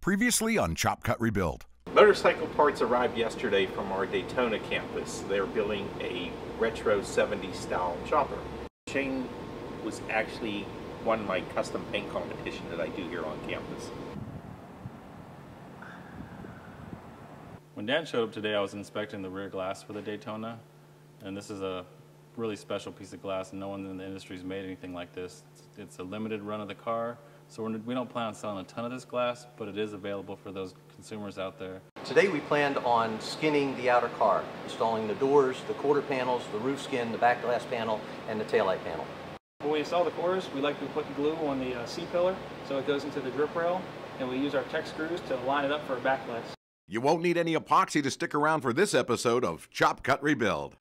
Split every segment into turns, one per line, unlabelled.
Previously on Chop Cut Rebuild.
Motorcycle parts arrived yesterday from our Daytona campus. They're building a retro 70s style chopper. Shane was actually won my custom paint competition that I do here on campus.
When Dan showed up today, I was inspecting the rear glass for the Daytona, and this is a really special piece of glass, and no one in the industry has made anything like this. It's a limited run of the car, so we don't plan on selling a ton of this glass, but it is available for those consumers out there.
Today we planned on skinning the outer car, installing the doors, the quarter panels, the roof skin, the back glass panel, and the taillight panel.
When we install the quarters, we like to put the glue on the C-pillar so it goes into the grip rail, and we use our Tech screws to line it up for a backlash.
You won't need any epoxy to stick around for this episode of Chop Cut Rebuild.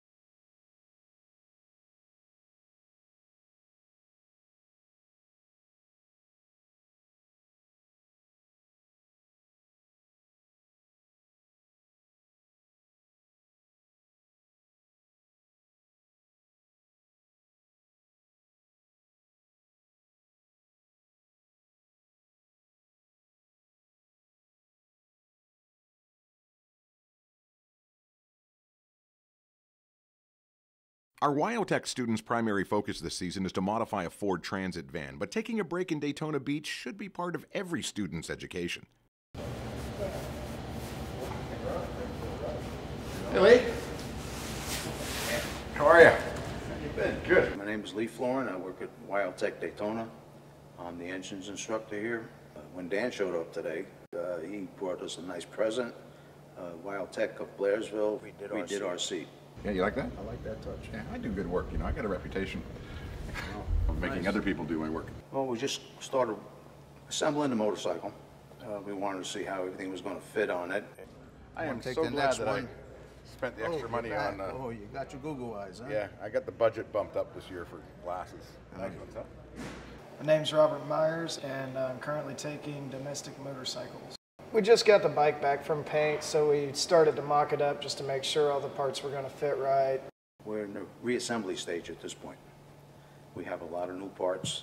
Our Wyotech students' primary focus this season is to modify a Ford Transit van, but taking a break in Daytona Beach should be part of every student's education.
Hey, Lee. How are you?
How you been?
Good. My name is Lee Florin. I work at Wyotech Daytona. I'm the engines instructor here. When Dan showed up today, he brought us a nice present. Wyotech of Blairsville. We did our seat.
Yeah, you like that?
I like that touch.
Yeah, I do good work. You know, I got a reputation of making other people do my work.
Well, we just started assembling the motorcycle. We wanted to see how everything was going to fit on it.
I am so glad that I spent the extra money on...
Oh, you got your Google eyes, huh?
Yeah, I got the budget bumped up this year for glasses.
Nice.
What's up?
My name's Robert Myers, and I'm currently taking domestic motorcycles. We just got the bike back from paint, so we started to mock it up just to make sure all the parts were going to fit right.
We're in the reassembly stage at this point. We have a lot of new parts.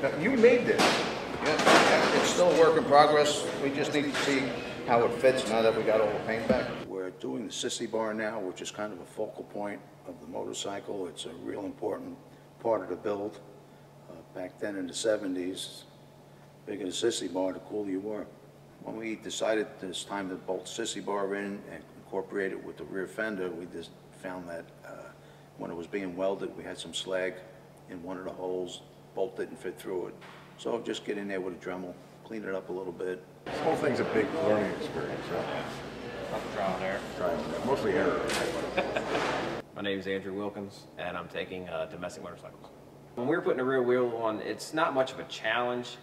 Now, you made this.
Yeah, it's still a work in progress. We just need to see how it fits now that we got all the paint back. We're doing the sissy bar now, which is kind of a focal point of the motorcycle. It's a real important part of the build. Back then in the 70s, bigger the sissy bar, the cooler you were. When we decided it's time to bolt the sissy bar in and incorporate it with the rear fender, we just found that when it was being welded, we had some slag in one of the holes, bolt didn't fit through it. So just get in there with a Dremel, clean it up a little bit.
This whole thing's a big learning experience, right?
Trial and error.
Trial and error. Mostly error.
My name is Andrew Wilkins, and I'm taking domestic motorcycles. When we were putting the rear wheel on, it's not much of a challenge.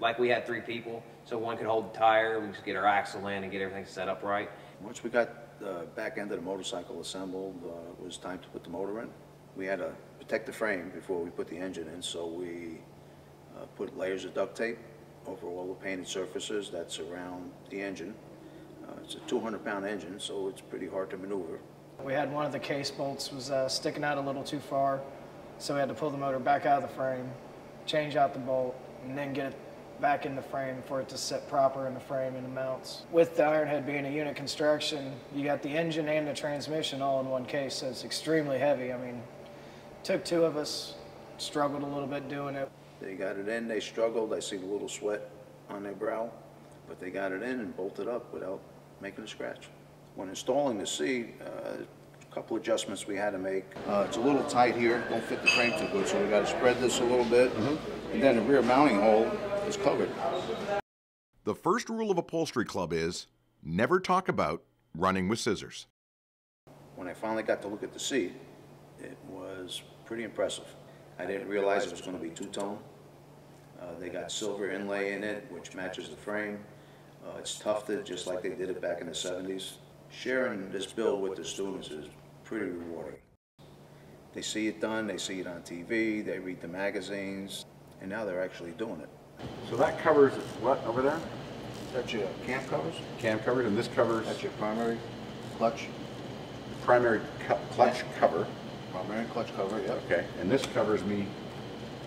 Like we had 3 people, so one could hold the tire, we could get our axle in and get everything set up right.
Once we got the back end of the motorcycle assembled, it was time to put the motor in. We had to protect the frame before we put the engine in, so we put layers of duct tape over all the painted surfaces that surround the engine. It's a 200-pound engine, so it's pretty hard to maneuver.
We had one of the case bolts was sticking out a little too far, so we had to pull the motor back out of the frame, change out the bolt, and then get it back in the frame for it to sit proper in the frame and the mounts. With the Ironhead being a unit construction, you got the engine and the transmission all in one case, so it's extremely heavy. I mean, it took 2 of us, struggled a little bit doing it.
They got it in, they struggled, I see the little sweat on their brow, but they got it in and bolted up without making a scratch. When installing the seat, a couple adjustments we had to make. It's a little tight here, don't fit the frame too good, so we got to spread this a little bit, and then the rear mounting hole is covered.
The first rule of Upholstery Club is never talk about running with scissors.
When I finally got to look at the seat, it was pretty impressive. I didn't realize it was going to be two-tone. They got silver inlay in it, which matches the frame. It's tufted just like they did it back in the 70s. Sharing this build with the students is pretty rewarding. They see it done, they see it on TV, they read the magazines, and now they're actually doing it.
So that covers what over there?
That's your cam covers.
Cam covers, and this covers...
That's your primary clutch.
Primary clutch cover.
Primary clutch cover, yep.
Okay, and this covers me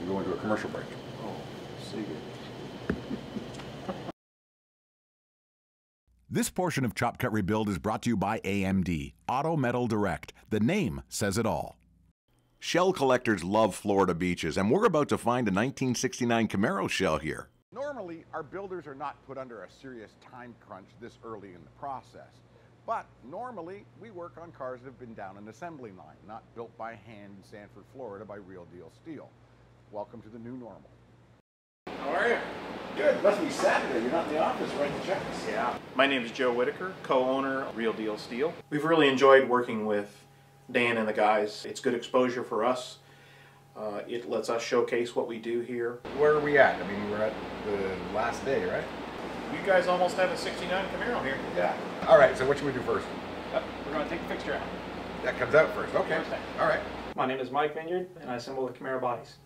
to go into a commercial break.
Oh, see you.
This portion of Chop Cut Rebuild is brought to you by AMD, Auto Metal Direct. The name says it all. Shell collectors love Florida beaches, and we're about to find a 1969 Camaro shell here.
Normally, our builders are not put under a serious time crunch this early in the process. But normally, we work on cars that have been down an assembly line, not built by hand in Sanford, Florida by Real Deal Steel. Welcome to the new normal. How are you? Good. It must be Saturday. You're not in the office writing checks.
Yeah. My name is Joe Whitaker, co-owner of Real Deal Steel. We've really enjoyed working with Dan and the guys. It's good exposure for us. It lets us showcase what we do here.
Where are we at? I mean, we're at the last day, right?
You guys almost have a 69 Camaro here.
Yeah. All right, so what should we do first?
We're going to take the fixture out.
That comes out first. Okay. All right.
My name is Mike Vineyard, and I assemble the Camaro bodies.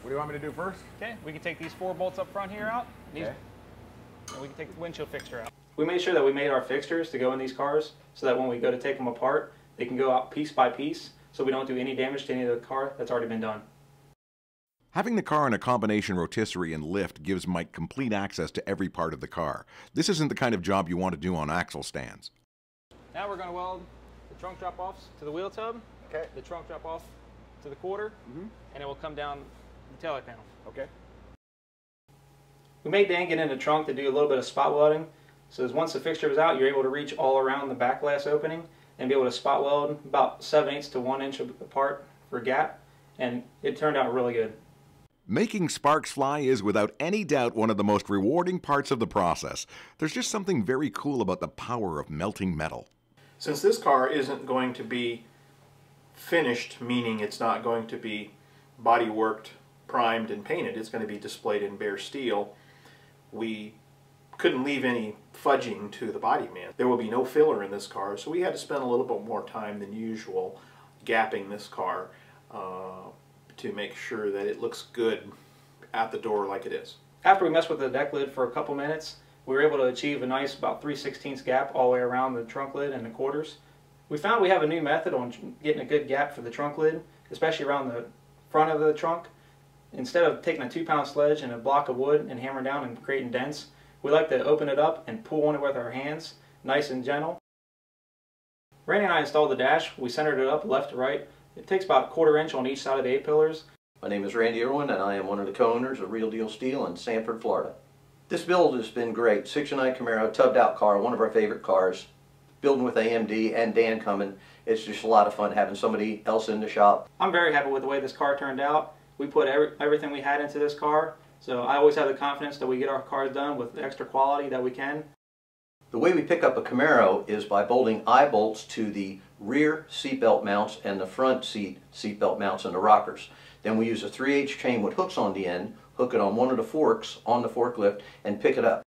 What do you want me to do first?
Okay, we can take these 4 bolts up front here out.
Okay.
And we can take the windshield fixture out. We made sure that we made our fixtures to go in these cars so that when we go to take them apart, they can go out piece by piece so we don't do any damage to any of the car that's already been done.
Having the car in a combination rotisserie and lift gives Mike complete access to every part of the car. This isn't the kind of job you want to do on axle stands.
Now we're going to weld the trunk drop-offs to the wheel tub,
Okay.
the trunk drop-off to the quarter, and it will come down the taillight panel.
Okay.
We made Dan get in the trunk to do a little bit of spot welding, so as once the fixture was out, you're able to reach all around the back glass opening and be able to spot weld about 7/8 to 1 inch apart for a gap, and it turned out really good.
Making sparks fly is without any doubt one of the most rewarding parts of the process. There's just something very cool about the power of melting metal.
Since this car isn't going to be finished, meaning it's not going to be body worked, primed, and painted, it's going to be displayed in bare steel, we couldn't leave any fudging to the body man. There will be no filler in this car, so we had to spend a little bit more time than usual gapping this car to make sure that it looks good at the door like it is. After we messed with the deck lid for a couple minutes, we were able to achieve a nice about 3/16 gap all the way around the trunk lid and the quarters. We found we have a new method on getting a good gap for the trunk lid, especially around the front of the trunk. Instead of taking a 2-pound sledge and a block of wood and hammering down and creating dents, we like to open it up and pull on it with our hands, nice and gentle. Randy and I installed the dash. We centered it up left to right. It takes about 1/4 inch on each side of the A-pillars.
My name is Randy Irwin, and I am one of the co-owners of Real Deal Steel in Sanford, Florida. This build has been great. 69 Camaro, tubbed out car, one of our favorite cars. Building with AMD and Dan coming, it's just a lot of fun having somebody else in the shop. I'm very happy with the way this car turned out. We put everything we had into this car, so I always have the confidence that we get our cars done with the extra quality that we can. The way we pick up a Camaro is by bolting eye bolts to the rear seatbelt mounts and the front seatbelt mounts and the rockers. Then we use a 3/8 chain with hooks on the end, hook it on one of the forks on the forklift, and pick it up.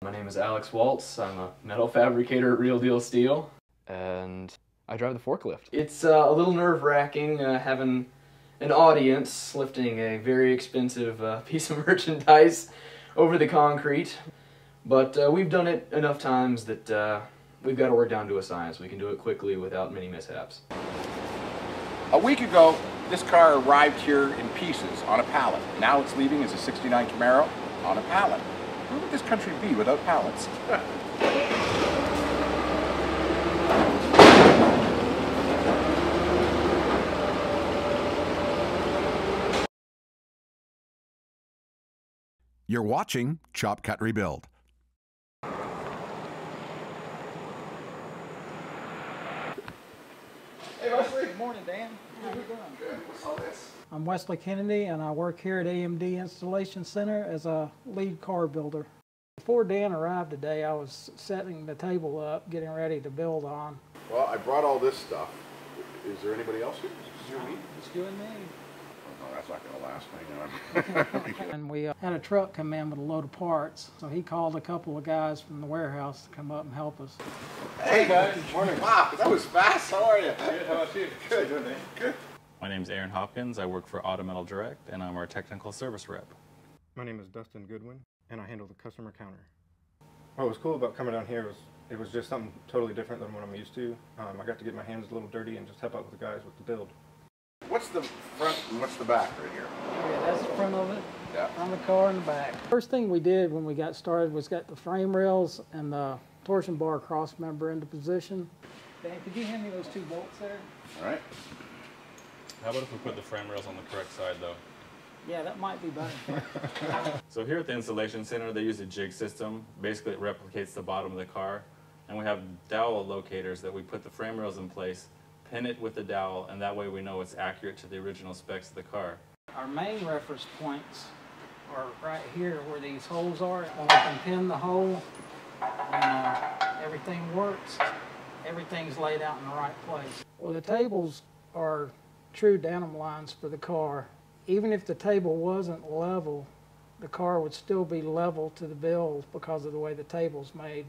My name is Alex Waltz. I'm a metal fabricator at Real Deal Steel, and I drive the forklift. It's a little nerve-wracking having an audience lifting a very expensive piece of merchandise over the concrete, but we've done it enough times that we've got to work down to a science. We can do it quickly without many mishaps.
A week ago, this car arrived here in pieces on a pallet. Now it's leaving as a 69 Camaro on a pallet. Where would this country be without pallets?
You're watching Chop Cut Rebuild.
Hey Wesley, good morning, Dan. How you doing?
Good. What's all this?
I'm Wesley Kennedy, and I work here at AMD Installation Center as a lead car builder. Before Dan arrived today, I was setting the table up, getting ready to build on.
Well, I brought all this stuff. Is there anybody else here? Is you and me?
It's you and me.
Oh, no, that's not going to last. Hang on.
And we had a truck come in with a load of parts, so he called a couple of guys from the warehouse to come up and help us.
Hey guys, morning. Wow, that was fast. How are you?
Good, how about you?
Good. Good.
My name's Aaron Hopkins. I work for Auto Metal Direct, and I'm our technical service rep.
My name is Dustin Goodwin, and I handle the customer counter. What was cool about coming down here was it was just something totally different than what I'm used to. I got to get my hands a little dirty and just help out with the guys with the build.
What's the front and what's the back right here?
Yeah, that's the front of it.
Yeah.
On the car in the back. First thing we did when we got started was got the frame rails and the torsion bar cross member into position. Dan, could you hand me those 2 bolts there?
All right.
How about if we put the frame rails on the correct side, though?
Yeah, that might be better.
So here at the installation center, they use a jig system. Basically, it replicates the bottom of the car. And we have dowel locators that we put the frame rails in place, pin it with the dowel, and that way we know it's accurate to the original specs of the car.
Our main reference points are right here where these holes are. When we can pin the hole and everything works, everything's laid out in the right place. Well, the tables are true denim lines for the car. Even if the table wasn't level, the car would still be level to the build because of the way the table's made.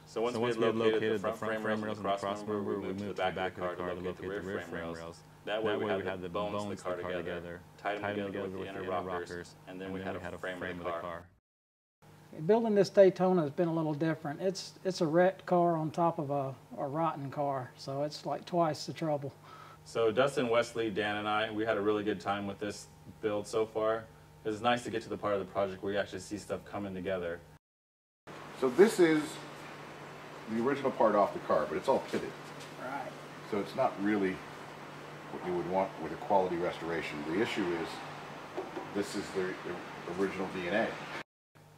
So once we had located the front frame rails and the cross member, we moved to the back of the car to locate the rear frame rails. That way we had the bones of the car together, tied them together with the inner rockers, and then we had a frame of the car.
Building this Daytona has been a little different. It's a wrecked car on top of a rotten car, so it's like twice the trouble.
So Dustin, Wesley, Dan, and I, we had a really good time with this build so far. It's nice to get to the part of the project where you actually see stuff coming together.
So this is the original part off the car, but it's all pitted.
Right.
So it's not really what you would want with a quality restoration. The issue is this is the original DNA.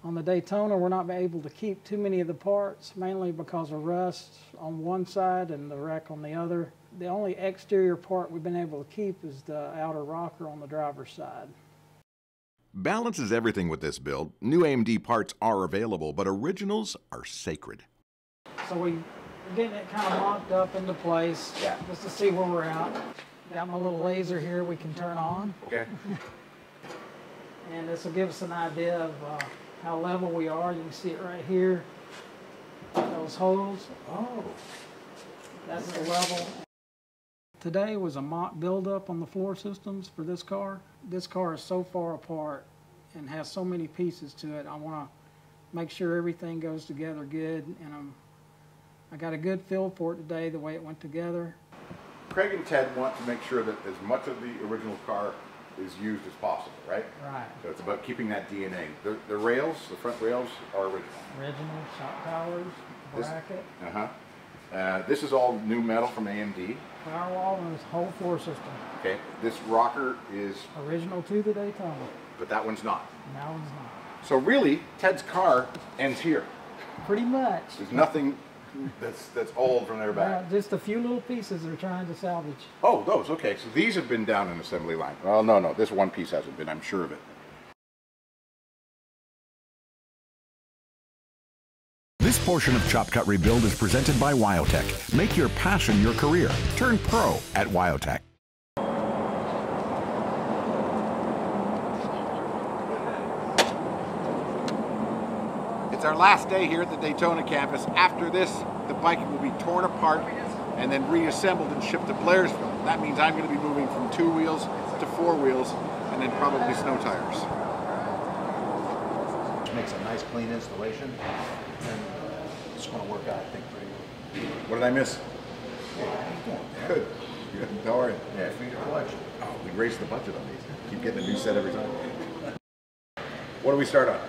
On the Daytona, we're not able to keep too many of the parts, mainly because of rust on one side and the wreck on the other. The only exterior part we've been able to keep is the outer rocker on the driver's side.
Balance is everything with this build. New AMD parts are available, but originals are sacred.
So we're getting it kind of locked up into place, just to see where we're at. Got my little laser here we can turn on.
Okay.
And this will give us an idea of how level we are. You can see it right here. Those holes.
Oh.
That's the level. Today was a mock buildup on the floor systems for this car. This car is so far apart and has so many pieces to it. I want to make sure everything goes together good, and I got a good feel for it today, the way it went together.
Craig and Ted want to make sure that as much of the original car is used as possible, right?
Right.
So it's about keeping that DNA. The rails, the front rails are original.
Original, shock towers, bracket.
This is all new metal from AMD.
Firewall and this whole floor system.
Okay, this rocker is
original to the Daytona.
But that one's not.
That one's not.
So really, Ted's car ends here.
Pretty much.
There's nothing that's old from their back.
Just a few little pieces they're trying to salvage.
Oh, those, okay. So these have been down an assembly line. Well, no, this one piece hasn't been, I'm sure of it.
This portion of Chop Cut Rebuild is presented by Wyotech. Make your passion your career. Turn pro at Wyotech.
It's our last day here at the Daytona campus. After this, the bike will be torn apart and then reassembled and shipped to Blairsville. That means I'm going to be moving from 2 wheels to 4 wheels and then probably snow tires.
Which makes a nice clean installation, and it's going to work out, I think, pretty well.
What did I miss?
Yeah, how you doing, man?
Good. How are you?
Yeah, for your collection.
Oh, we raised the budget on these. Keep getting a new set every time. What do we start on?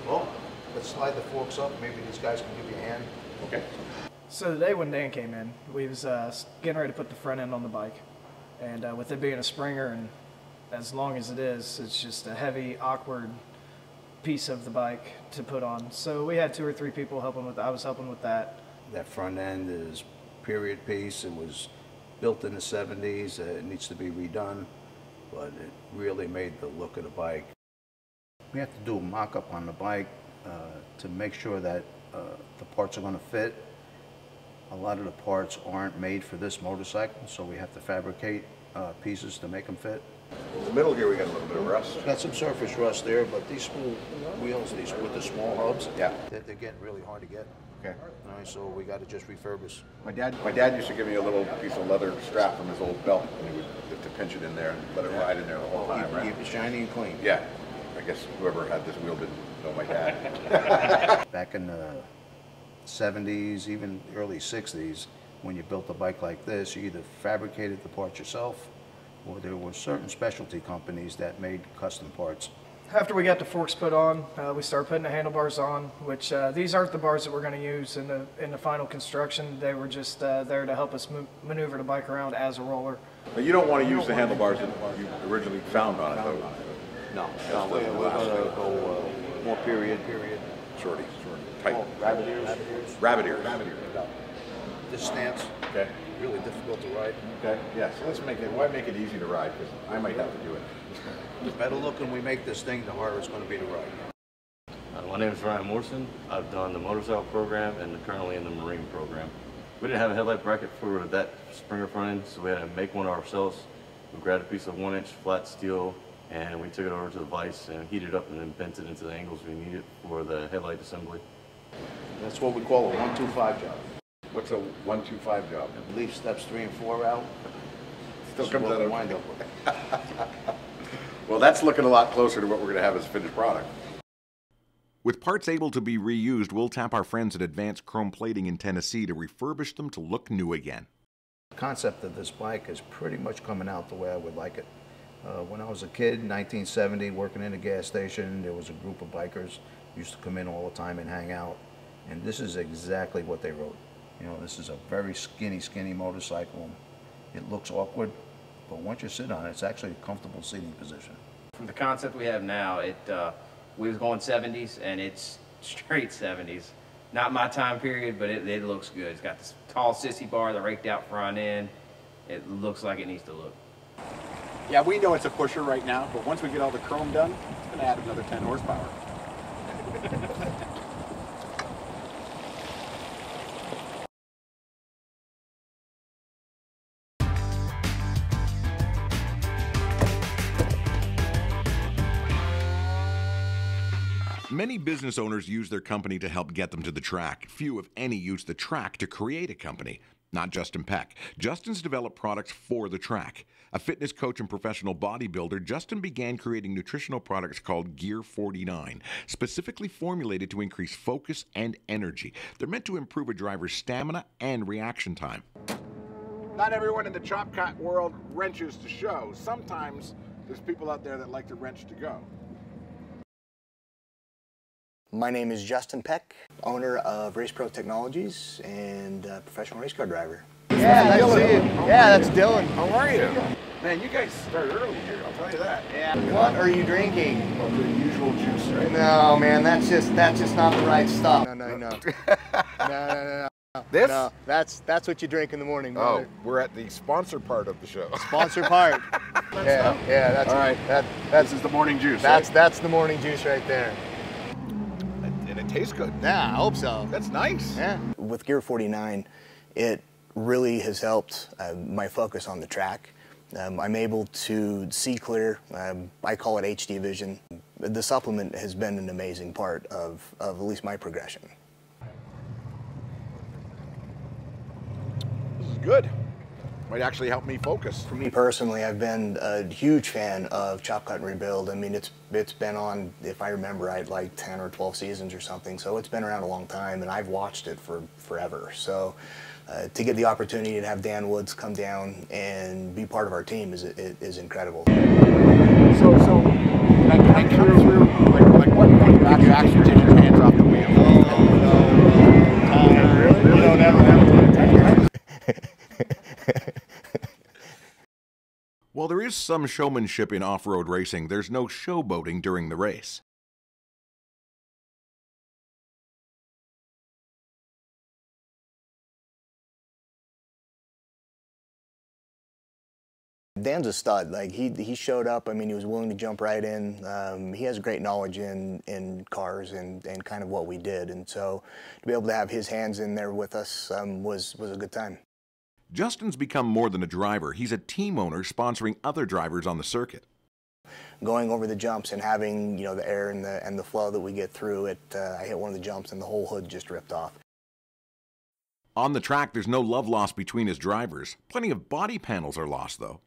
Well, let's slide the forks up. Maybe these guys can give you a hand.
Okay.
So today when Dan came in, we was getting ready to put the front end on the bike. And with it being a Springer, and as long as it is, it's just a heavy, awkward piece of the bike to put on. So we had 2 or 3 people helping with that. I was helping with that.
That front end is period piece. It was built in the 70s. It needs to be redone, but it really made the look of the bike. We have to do a mock-up on the bike to make sure that the parts are going to fit. A lot of the parts aren't made for this motorcycle, so we have to fabricate pieces to make them fit.
In the middle here we got a little bit of rust.
Got some surface rust there, but these spool wheels, these with the small hubs, they're getting really hard to get.
Okay.
All right, so we got to just refurbish.
My dad used to give me a little piece of leather strap from his old belt, and he would to pinch it in there and let it ride in there the whole time, right?
Keep it shiny and clean.
Yeah. I guess whoever had this wheel didn't know my dad.
Back in the 70s, even early 60s, when you built a bike like this, you either fabricated the parts yourself, or there were certain specialty companies that made custom parts.
After we got the forks put on, we started putting the handlebars on, which these aren't the bars that we're going to use in the final construction. They were just there to help us maneuver the bike around as a roller.
But you don't want to use the handlebars that you originally found on it, though.
No, we're going to go more period.
Shorty, tight.
Oh, rabbit ears.
Rabbit ears.
This stance,
Okay.
really difficult to ride.
Okay. Yeah. So let's make it. Why make it easy to ride? Because I might have to do it.
The better looking we make this thing, the harder it's going to be to ride.
My name is Ryan Morrison. I've done the motorcycle program and currently in the marine program. We didn't have a headlight bracket for that Springer front end, so we had to make one ourselves. We grabbed a piece of 1-inch flat steel and we took it over to the vise and heated it up and then bent it into the angles we needed for the headlight assembly.
That's what we call a 1-2-5 job.
What's a 1-2-5 job?
Leave steps 3 and 4 out.
Still comes out of
wind up.
Well, that's looking a lot closer to what we're going to have as a finished product. With parts able to be reused, we'll tap our friends at Advanced Chrome Plating in Tennessee to refurbish them to look new again.
The concept of this bike is pretty much coming out the way I would like it. When I was a kid, 1970, working in a gas station, there was a group of bikers used to come in all the time and hang out. And this is exactly what they wrote. You know, this is a very skinny motorcycle. It looks awkward, but once you sit on it, it's actually a comfortable seating position.
From the concept we have now, we was going 70s, and it's straight 70s. Not my time period, but it looks good. It's got this tall sissy bar, the raked out front end. It looks like it needs to look.
Yeah, we know it's a pusher right now, but once we get all the chrome done, it's going to add another 10 horsepower.
Many business owners use their company to help get them to the track. Few, if any, use the track to create a company. Not Justin Peck. Justin's developed products for the track. A fitness coach and professional bodybuilder, Justin began creating nutritional products called Gear 49, specifically formulated to increase focus and energy. They're meant to improve a driver's stamina and reaction time.
Not everyone in the chop cut world wrenches to show. Sometimes there's people out there that like to wrench to go.
My name is Justin Peck, owner of Race Pro Technologies and professional race car driver.
Yeah,
nice to see you. Yeah, that's Dylan.
How are you? Man, you guys started early here, I'll tell you that.
Yeah. What are you drinking?
Well, the usual juice, right?
No, man, that's just not the right stuff. No.
This?
No, that's what you drink in the morning, brother.
Oh, we're at the sponsor part of the show.
Sponsor part. yeah, that's
all right. This is the morning juice.
That's the morning juice right there.
And it tastes good.
Yeah, I hope so.
That's nice.
Yeah. With Gear 49, it really has helped my focus on the track. I'm able to see clear. I call it HD vision. The supplement has been an amazing part of at least my progression.
This is good. Might actually help me focus.
For me personally, I've been a huge fan of Chop Cut and Rebuild. I mean, it's been on, if I remember right, like 10 or 12 seasons or something. So it's been around a long time, and I've watched it for forever. So to get the opportunity to have Dan Woods come down and be part of our team is incredible.
So can I come through, like what point you actually take your hands off the wheel?
Really? You don't ever have to.
While there is some showmanship in off-road racing, there's no showboating during the race.
Dan's a stud. Like he showed up. I mean, he was willing to jump right in. He has great knowledge in cars and kind of what we did, and so to be able to have his hands in there with us was a good time.
Justin's become more than a driver. He's a team owner sponsoring other drivers on the circuit.
Going over the jumps and having, you know, the air and the flow that we get through it, I hit one of the jumps and the whole hood just ripped off.
On the track, there's no love lost between his drivers. Plenty of body panels are lost, though.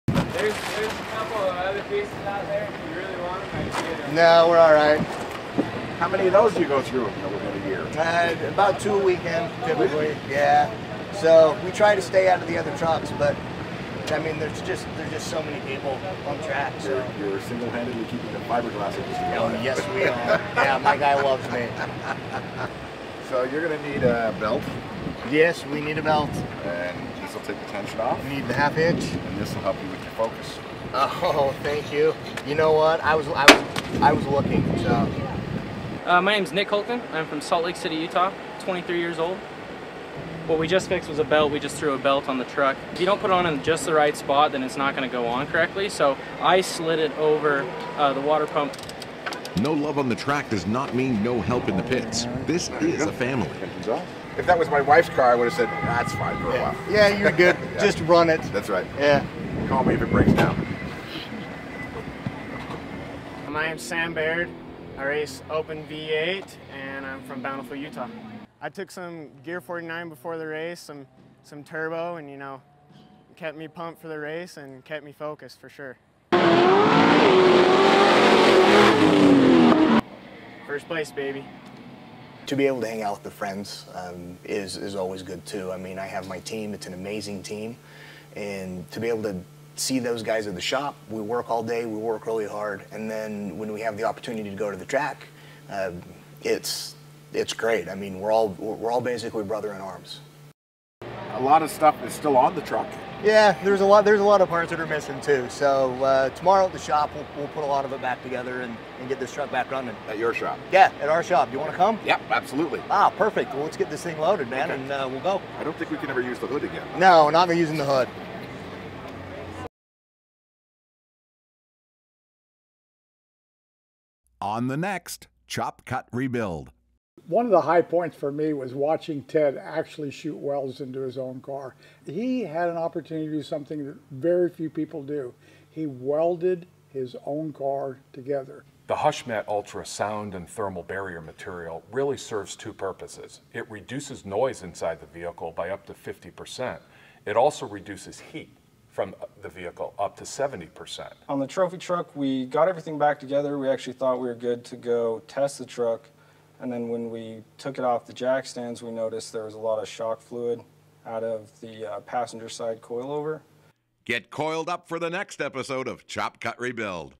There's a couple of other pieces out there if you really want them. I can get them.
No, we're all right.
How many of those do you go through within a year?
About 2 a weekend, typically. Yeah. So we try to stay out of the other trucks, but I mean, there's just so many people on track. So
You're single-handedly keeping the fiberglass industry alive.
yes, we are. Yeah, my guy loves me.
So you're going to need a belt.
Yes, we need a belt.
And this will take the tension off.
We need the half inch.
And this will help you with your focus.
Oh, thank you. You know what? I was looking. So.
My name's Nick Holton. I'm from Salt Lake City, Utah. 23 years old. What we just fixed was a belt. We just threw a belt on the truck. If you don't put it on in just the right spot, then it's not going to go on correctly. So I slid it over the water pump.
No love on the track does not mean no help in the pits. This is a family.
If that was my wife's car, I would have said, that's fine for a while.
Yeah, you're good.
Yeah.
Just run it.
That's right.
Yeah.
Call me if it breaks down.
My name's Sam Baird. I race Open V8, and I'm from Bountiful, Utah. I took some Gear 49 before the race, some turbo, and you know, kept me pumped for the race and kept me focused for sure. First place, baby.
To be able to hang out with the friends is always good too. I mean, I have my team, it's an amazing team, and to be able to see those guys at the shop, we work all day, we work really hard, and then when we have the opportunity to go to the track, it's great. I mean, we're all basically brother in arms.
A lot of stuff is still on the truck.
Yeah, there's a lot of parts that are missing too. So tomorrow at the shop, we'll put a lot of it back together and get this truck back running.
At your shop?
Yeah, at our shop. You want to come?
Yep, absolutely.
Ah, perfect. Well, let's get this thing loaded, man, and we'll go.
I don't think we can ever use the hood again.
No, not using the hood.
On the next Chop Cut Rebuild.
One of the high points for me was watching Ted actually shoot welds into his own car. He had an opportunity to do something that very few people do. He welded his own car together.
The HushMat Ultra sound and thermal barrier material really serves two purposes. It reduces noise inside the vehicle by up to 50%. It also reduces heat from the vehicle up to 70%.
On the trophy truck, we got everything back together. We actually thought we were good to go test the truck. And then when we took it off the jack stands, we noticed there was a lot of shock fluid out of the passenger side coilover.
Get coiled up for the next episode of Chop Cut Rebuild.